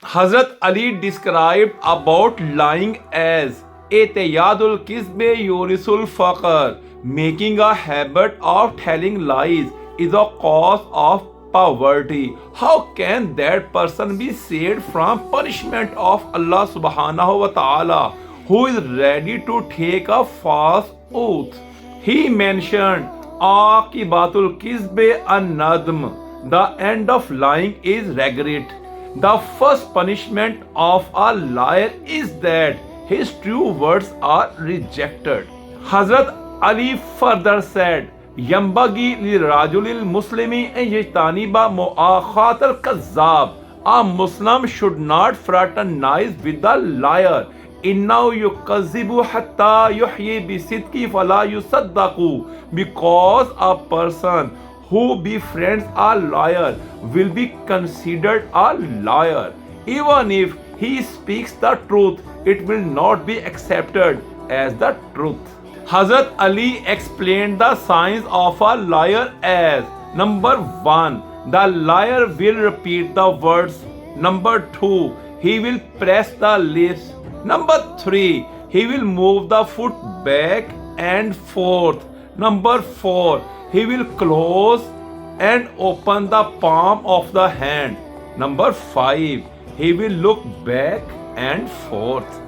Hazrat Ali described about lying as Etiyadul Kizbe Yurisul Faqr. Making a habit of telling lies is a cause of poverty. How can that person be saved from punishment of Allah subhanahu wa ta'ala, who is ready to take a false oath? He mentioned Aqibatul Kizbe an-Nadm. The end of lying is regret. The first punishment of a liar is that his true words are rejected. Hazrat Ali further said, Yambagi li rajulil muslimi yajtaniba mu'akhat al-kazzab. A Muslim should not fraternize with the liar. Innahu yukazzibu hatta yuhyi bisidki fala yusaddaku. Because a person who befriends a liar will be considered a liar. Even if he speaks the truth, it will not be accepted as the truth. Hazrat Ali explained the signs of a liar as: number 1, the liar will repeat the words. Number 2, he will press the lips. Number 3, he will move the foot back and forth. Number 4, he will close and open the palm of the hand. Number 5, he will look back and forth.